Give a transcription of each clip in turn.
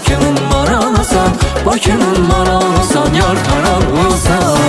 Bakının maralısan, Bakının maralısan, yar karalısan.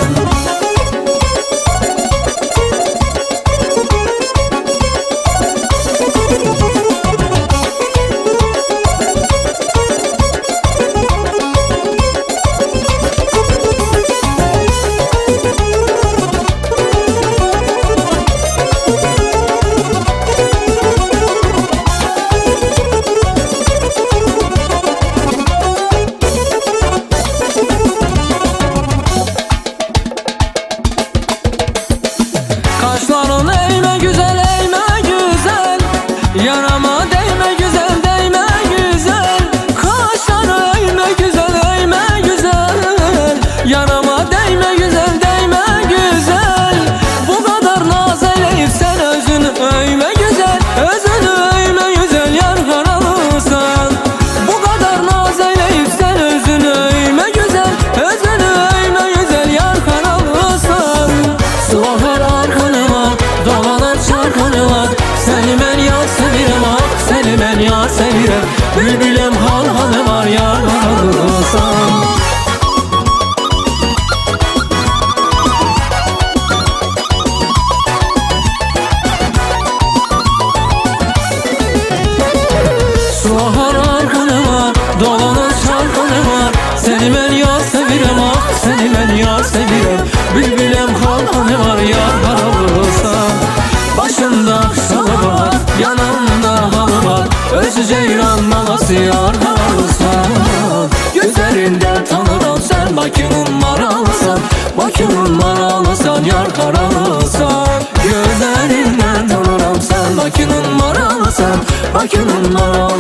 Kaşların eğme güzel, eğme güzel, yanama değme güzel, değme güzel. Kaşları eğme güzel, eğme güzel, yanama değme güzel, değme güzel. Bu kadar naz eleyip sen özünü öyme güzel, özünü öyme güzel, yar karalısan. Bu kadar naz eleyip sen özünü öyme güzel, özünü öyme güzel, yar karalısan. Sıvahar arkanıma, dolanır çarkanıma, seni ben yar sevirem, ah seni ben yar sevirem. Bülbülüm hal halı var, yar karalısan. Sıvahar arkanıma, dolanır çarkanıma, seni ben yar sevirem, ah seni ben yar sevirem. Bülbülüm halkanı var, yar karalısan. Başımda şalı var, yanımda halı var, özü ceyran malası, yar karalısan. Gözlerinden tanırım sen Bakının maralısan, Bakının maralısan, yar karalısan. Gözlerinden tanırım sen Bakının maralısan, Bakının maralısan.